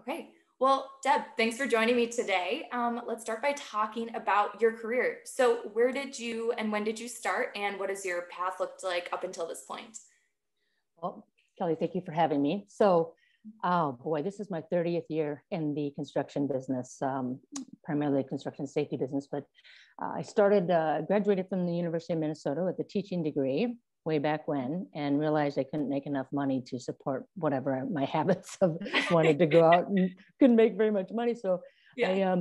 Okay. Well, Deb, thanks for joining me today. Let's start by talking about your career. So where did you and when did you start, and what has your path looked like up until this point? Well, Kelly, thank you for having me. So, oh boy, this is my 30th year in the construction business, primarily construction safety business. But I graduated from the University of Minnesota with a teaching degree way back when, and realized I couldn't make enough money to support whatever my habits of wanted to go out and couldn't make very much money. So yeah.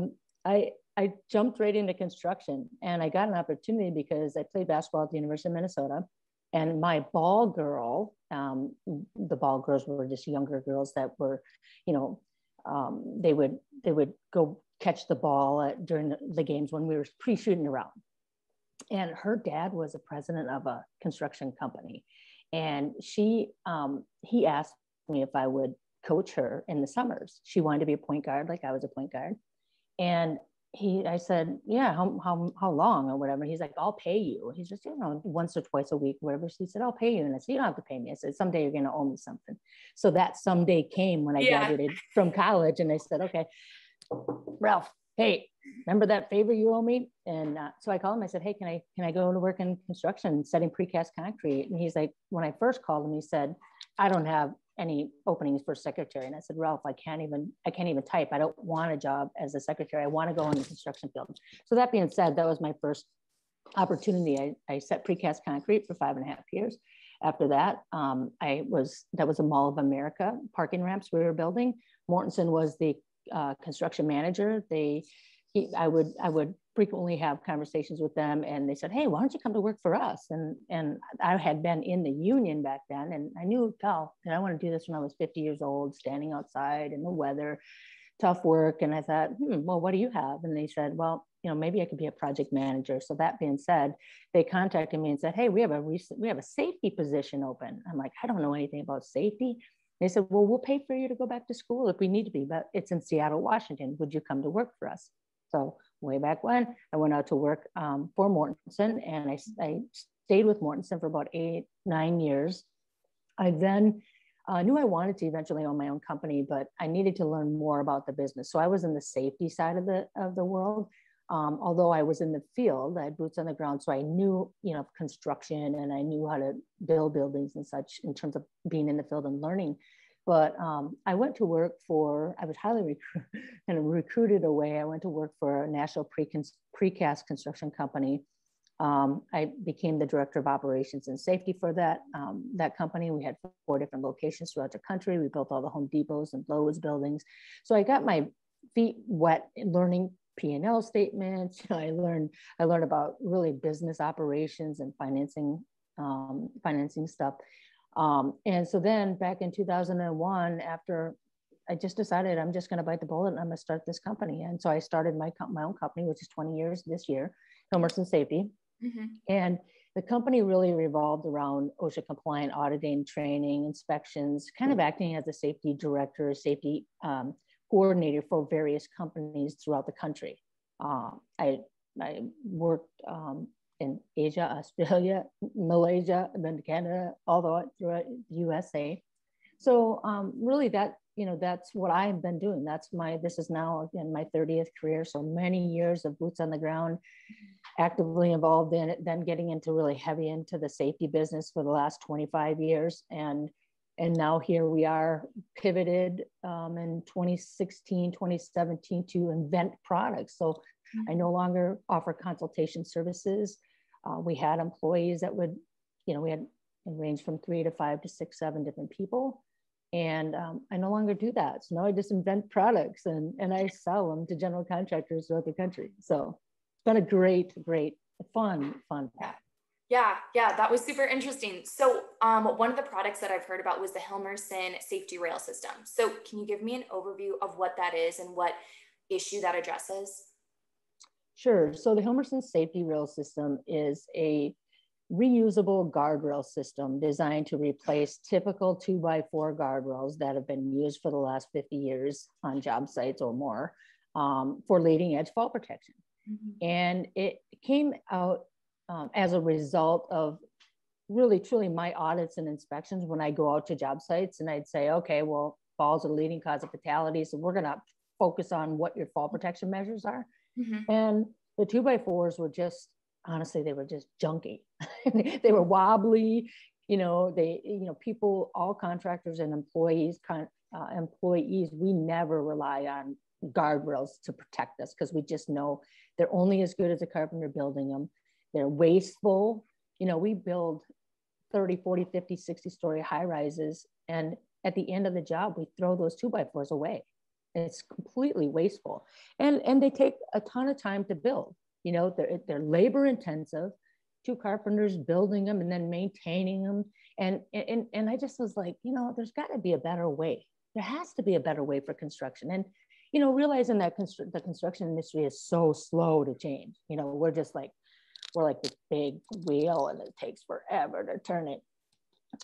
I jumped right into construction, and I got an opportunity because I played basketball at the University of Minnesota. And my ball girl, the ball girls were just younger girls that were, they would go catch the ball during the games when we were pre-shooting around. And her dad was a president of a construction company, and he asked me if I would coach her in the summers. She wanted to be a point guard, like I was a point guard, and I said, yeah, how long or whatever. He's like, I'll pay you. He's just, once or twice a week, whatever. So he said, I'll pay you. And I said, you don't have to pay me. I said, someday you're going to owe me something. So that someday came when I graduated from college. And I said, okay, Ralph, hey, remember that favor you owe me? And so I called him. I said, hey, can I go to work in construction, setting precast concrete? And he's like, when I first called him, he said, I don't have any openings for secretary. And I said, Ralph, I can't even type. I don't want a job as a secretary. I want to go in the construction field. So that being said, that was my first opportunity. I set precast concrete for 5.5 years. After that, that was a Mall of America parking ramps we were building. Mortenson was the construction manager. I would frequently have conversations with them, and they said, hey, why don't you come to work for us? And I had been in the union back then, and I knew, I want to do this when I was 50 years old, standing outside in the weather, tough work. And I thought, well, what do you have? And they said, well, maybe I could be a project manager. So that being said, they contacted me and said, hey, we have a safety position open. I'm like, I don't know anything about safety. They said, well, we'll pay for you to go back to school if we need to be, but it's in Seattle, Washington. Would you come to work for us? So way back when, I went out to work for Mortenson, and I stayed with Mortenson for about 8-9 years. I then knew I wanted to eventually own my own company, but I needed to learn more about the business. So I was in the safety side of the world. Although I was in the field, I had boots on the ground. So I knew, construction, and I knew how to build buildings and such in terms of being in the field and learning. But I went to work I was highly recruited away. I went to work for a national precast construction company. I became the director of operations and safety for that company. We had 4 different locations throughout the country. We built all the Home Depots and Lowe's buildings. So I got my feet wet learning P&L statements. I learned about really business operations and financing stuff. And so then back in 2001, after I just decided I'm just going to bite the bullet and I'm going to start this company. And so I started my own company, which is 20 years this year, Hilmerson Safety. Mm-hmm. And the company really revolved around OSHA compliant auditing, training, inspections, kind of acting as a safety director, safety coordinator for various companies throughout the country. I worked in Asia, Australia, Malaysia, and then Canada, all the way throughout the USA. So really that's what I've been doing. This is now, again, my 30th career. So many years of boots on the ground, actively involved in it, then getting really heavy into the safety business for the last 25 years. And now here we are, pivoted in 2016, 2017 to invent products. So I no longer offer consultation services. We had employees that would, we had ranged from 3 to 5 to 6, 7 different people. And I no longer do that. So now I just invent products and I sell them to general contractors throughout the country. So it's been a great, fun path. Yeah, that was super interesting. So one of the products that I've heard about was the Hilmerson Safety Rail System. So can you give me an overview of what that is and what issue that addresses? Sure. So the Hilmerson Safety Rail System is a reusable guardrail system designed to replace typical 2x4 guardrails that have been used for the last 50 years on job sites or more for leading edge fall protection. Mm-hmm. And it came out as a result of really, truly my audits and inspections when I go out to job sites and I'd say, okay, well, falls are the leading cause of fatality. So we're going to focus on what your fall protection measures are. Mm-hmm. And the 2x4s were just, honestly, they were just junky. They were wobbly, people, all contractors and employees, we never rely on guardrails to protect us because we just know they're only as good as a carpenter building them. They're wasteful. We build 30, 40, 50, 60-story high rises. And at the end of the job, we throw those 2x4s away. It's completely wasteful. And they take a ton of time to build. They're labor intensive, 2 carpenters building them and then maintaining them. And I just was like, there's got to be a better way. There has to be a better way for construction. And, realizing that the construction industry is so slow to change. We're like this big wheel and it takes forever to turn it.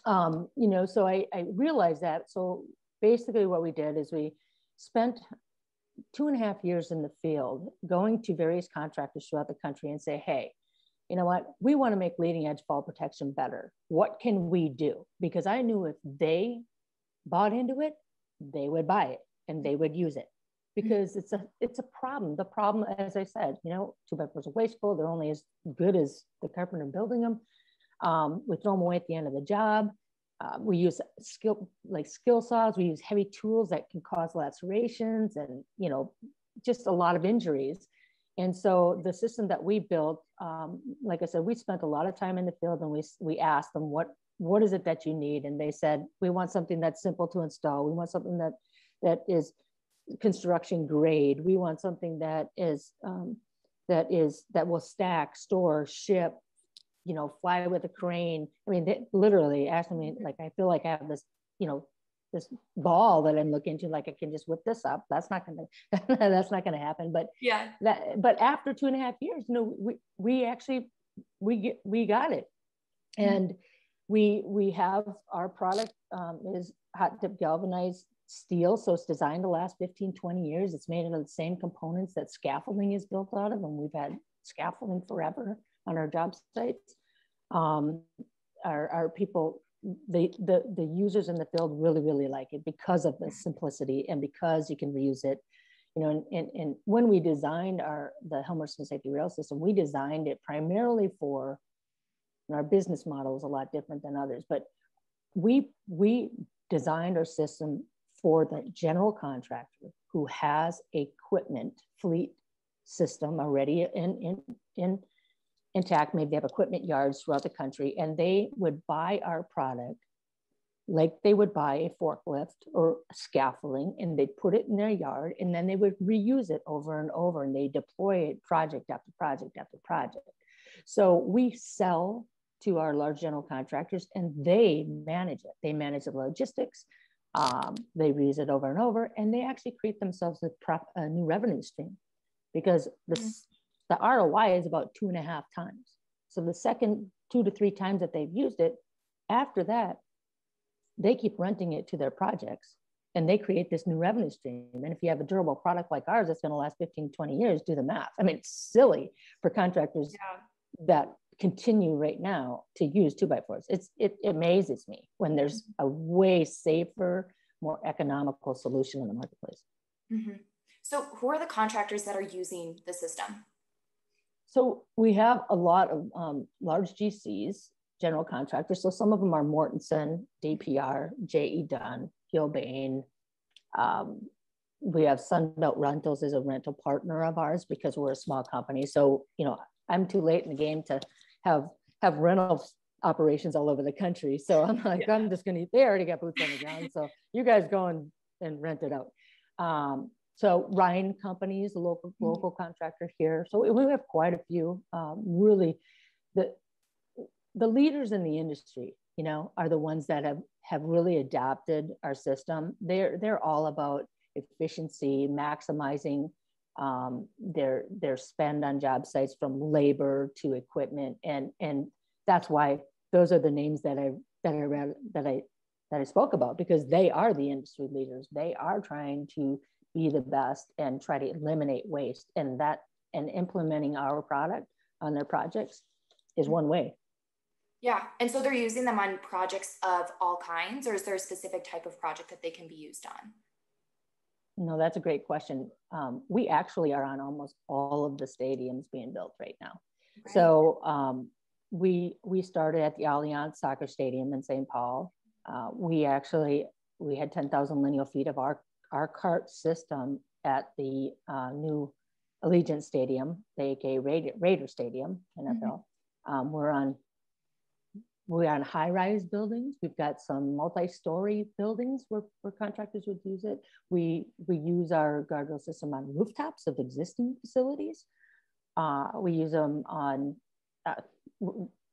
So I realized that. So basically what we did is we spent 2.5 years in the field going to various contractors throughout the country and say, hey, you know what? We want to make leading edge fall protection better. What can we do? Because I knew if they bought into it, they would buy it and they would use it. Because it's a problem. The problem, as I said, 2x4s are wasteful. They're only as good as the carpenter building them. We throw them away at the end of the job. We use skill saws. We use heavy tools that can cause lacerations and, just a lot of injuries. And so the system that we built, like I said, we spent a lot of time in the field and we asked them, what is it that you need? And they said, we want something that's simple to install. We want something that is construction grade. We want something that will stack, store, ship, fly with a crane. I mean, they literally asked me, like, I feel like I have this, this ball that I'm looking into, like I can just whip this up. That's not gonna happen. But yeah, but after 2.5 years, we got it. And we have our product is hot dip galvanized steel. So it's designed to last 15, 20 years. It's made out of the same components that scaffolding is built out of. And we've had scaffolding forever on our job sites. Our people, the users in the field really, really like it because of the simplicity and because you can reuse it. And when we designed the Hilmerson Safety Rail System, we designed it primarily for, our business model is a lot different than others, but we designed our system for the general contractor who has equipment fleet system already intact. Maybe they have equipment yards throughout the country, and they would buy our product like they would buy a forklift or scaffolding, and they'd put it in their yard, and then they would reuse it over and over, and they deploy it project after project after project. So we sell to our large general contractors, and they manage it. They manage the logistics. They reuse it over and over, and they actually create themselves a new revenue stream because the ROI is about 2.5 times. So the second 2 to 3 times that they've used it, after that, they keep renting it to their projects and they create this new revenue stream. And if you have a durable product like ours, that's going to last 15, 20 years, do the math. I mean, it's silly for contractors that continue right now to use 2x4s. It amazes me when there's a way safer, more economical solution in the marketplace. Mm-hmm. So who are the contractors that are using the system? So we have a lot of large GCs, general contractors. So some of them are Mortenson, DPR, J.E. Dunn, Gilbane. We have Sunbelt Rentals as a rental partner of ours because we're a small company. So, I'm too late in the game to have rental operations all over the country. So I'm like, I'm just they already got boots on the ground. So you guys go and rent it out. So Ryan Companies, a local contractor here. So we have quite a few. Really, the leaders in the industry, are the ones that have really adopted our system. They're all about efficiency, maximizing their spend on job sites from labor to equipment, and that's why those are the names that I spoke about, because they are the industry leaders. They are trying to be the best and try to eliminate waste, and implementing our product on their projects is one way. Yeah. And so they're using them on projects of all kinds, or is there a specific type of project that they can be used on? No, that's a great question. We actually are on almost all of the stadiums being built right now. Okay. So we started at the Allianz Soccer Stadium in St. Paul. We had 10,000 lineal feet of our cart system at the new Allegiant Stadium, aka Raider Stadium, NFL. Mm-hmm. We're on high-rise buildings. We've got some multi-story buildings where contractors would use it. We use our guardrail system on rooftops of existing facilities. We use them on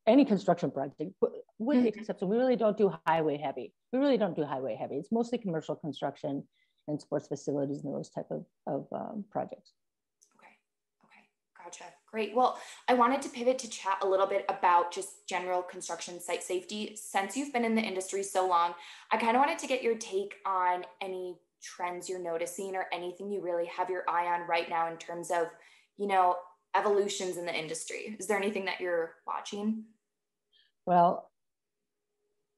any construction project, with the exception, we really don't do highway heavy. It's mostly commercial construction and sports facilities and those type of projects. Gotcha. Great. Well, I wanted to pivot to chat a little bit about just general construction site safety. Since you've been in the industry so long, I kind of wanted to get your take on any trends you're noticing or anything you really have your eye on right now in terms of, evolutions in the industry. Is there anything that you're watching? Well,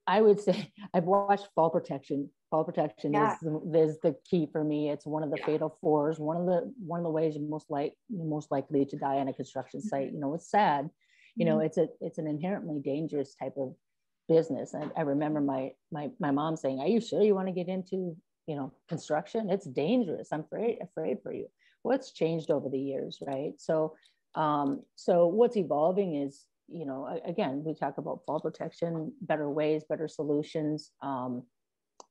I would say I've watched fall protection. Fall protection is the key for me. It's one of the fatal fours. One of the ways you're most likely to die on a construction site. It's sad. It's an inherently dangerous type of business. I remember my mom saying, "Are you sure you want to get into construction? It's dangerous. I'm afraid for you." Well, it's changed over the years, right? So what's evolving is, again, we talk about fall protection, better ways, better solutions.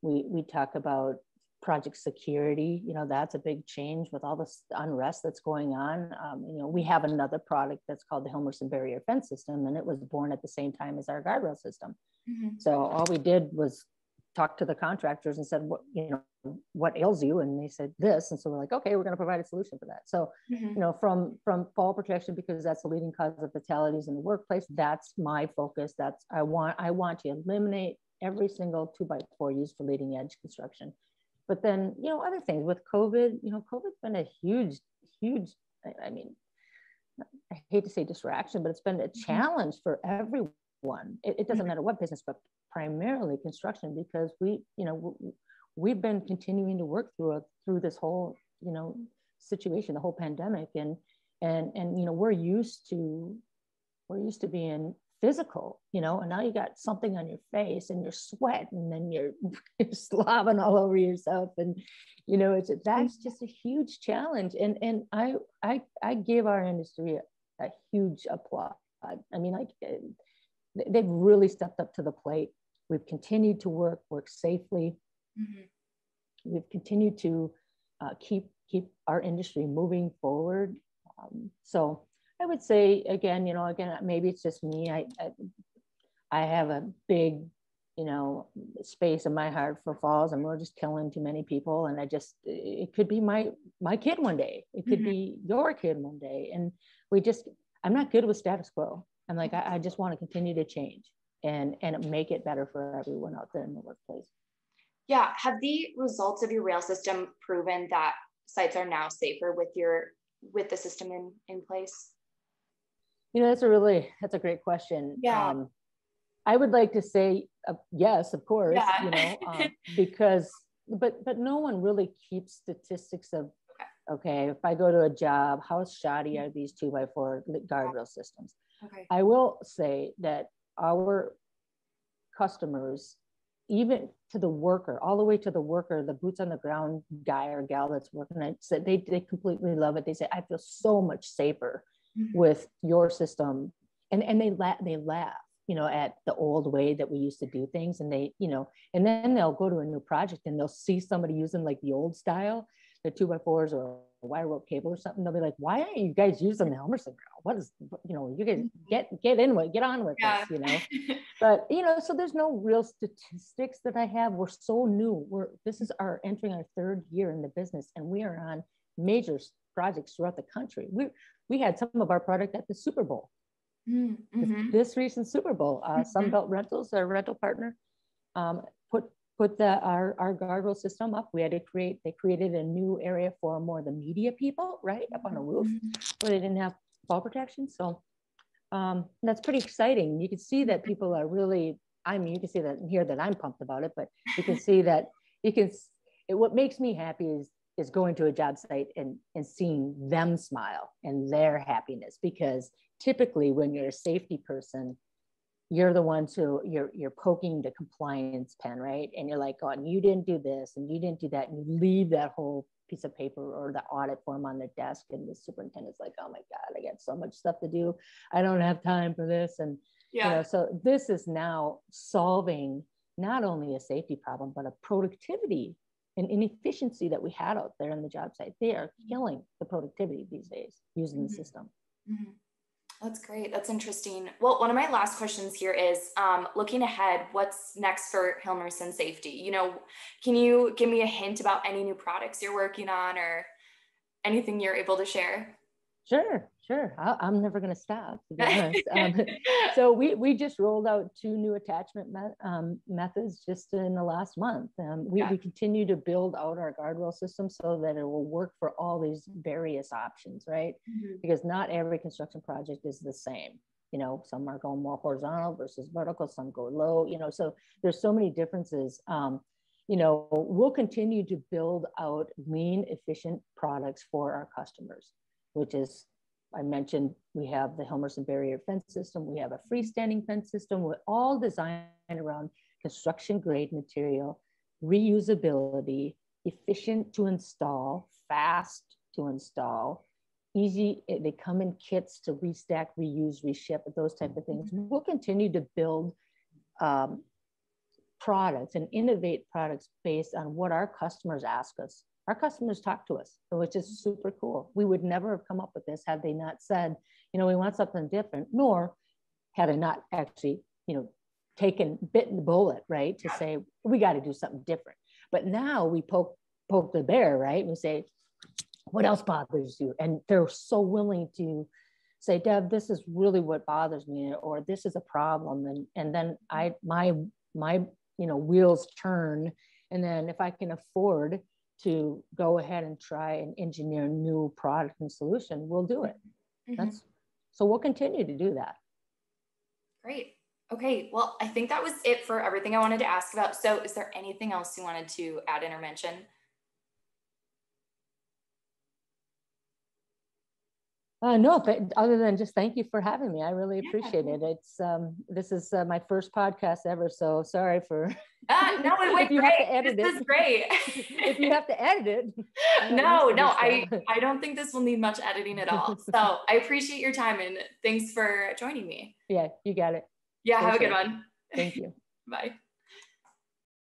We talk about project security. That's a big change with all this unrest that's going on. We have another product that's called the Hilmerson barrier fence system, and it was born at the same time as our guardrail system. Mm-hmm. So all we did was talk to the contractors and said, what ails you? And they said this. And so we're like, okay, we're going to provide a solution for that. So, from fall protection, because that's the leading cause of fatalities in the workplace, that's my focus. I want to eliminate every single 2x4 used for leading edge construction. But then, other things with COVID, COVID's been a huge, I mean, I hate to say distraction, but it's been a challenge for everyone. It doesn't matter what business, but primarily construction, because we've been continuing to work through this whole, situation, the whole pandemic. And we're used to being physical, and now you got something on your face and you're sweating and then you're slobbing all over yourself. And, that's just a huge challenge. And I give our industry a huge applause. I mean, they've really stepped up to the plate. We've continued to work safely. Mm-hmm. We've continued to keep our industry moving forward. So I would say, again, maybe it's just me. I have a big, space in my heart for falls, and we're just killing too many people. And it could be my kid one day. It could be your kid one day. And I'm not good with status quo. I'm like, I just want to continue to change and make it better for everyone out there in the workplace. Yeah. Have the results of your rail system proven that sites are now safer with the system in place? That's a great question. Yeah. I would like to say yes, of course, because, but no one really keeps statistics of, okay, if I go to a job, how shoddy are these 2x4 guardrail systems? Okay. I will say that our customers, even to the worker, all the way to the worker, the boots on the ground guy or gal that's working, I said they completely love it. They say, I feel so much safer with your system. And they laugh, at the old way that we used to do things. And they, and then they'll go to a new project and they'll see somebody using like the old style, the 2x4s or wire rope cable or something. They'll be like, why aren't you guys using the Hilmerson now? What is, you guys get on with this, But, so there's no real statistics that I have. We're so new. This is entering our third year in the business, and we are on major projects throughout the country. We had some of our product at the Super Bowl. Mm-hmm. This recent Super Bowl, Sunbelt Rentals, our rental partner, put our guardrail system up. They created a new area for more of the media people, right, up on a roof, where they didn't have fall protection. So That's pretty exciting. You can see that people are really, I mean, you can see that here that I'm pumped about it, but you can see that what makes me happy is going to a job site and seeing them smile and their happiness, because typically when you're a safety person, you're the ones who you're poking the compliance pen, right? And you're like, oh, and you didn't do this and you didn't do that. And you leave that whole piece of paper or the audit form on the desk. And the superintendent's like, oh my God, I got so much stuff to do. I don't have time for this. And, so this is now solving not only a safety problem, but a productivity and inefficiency that we had out there in the job site. They are killing the productivity these days using the system. Mm-hmm. That's great. That's interesting. Well, one of my last questions here is, looking ahead, what's next for Hilmerson Safety? Can you give me a hint about any new products you're working on or anything you're able to share? Sure. I'm never going to stop, to be honest. So we just rolled out 2 new attachment methods just in the last month. We continue to build out our guardrail system so that it will work for all these various options, right? Mm-hmm. Because not every construction project is the same. Some are going more horizontal versus vertical, some go low, so there's so many differences. We'll continue to build out lean, efficient products for our customers, which is, I mentioned, we have the Hilmerson barrier fence system. We have a freestanding fence system. We're all designed around construction grade material, reusability, efficient to install, fast to install, easy. They come in kits to restack, reuse, reship, those type of things. We'll continue to build products and innovate products based on what our customers ask us. Our customers talk to us, which is super cool. We would never have come up with this had they not said, we want something different, nor had I not actually, bitten the bullet, right? To say, we got to do something different. But now we poke the bear, right? We say, what else bothers you? And they're so willing to say, Deb, this is really what bothers me, or this is a problem. And then my wheels turn. And then if I can afford to go ahead and try and engineer a new product and solution, we'll do it. Mm-hmm. So we'll continue to do that. Great. Okay. Well, I think that was it for everything I wanted to ask about. So is there anything else you wanted to add in or mention? No, other than just thank you for having me. I really appreciate it. It's this is my first podcast ever, so sorry for. No, it went if you great. Have to edit this it. is great. If you have to edit it. No, I don't think this will need much editing at all. So I appreciate your time and thanks for joining me. Yeah, you got it. Yeah, have a good one. Thank you. Bye.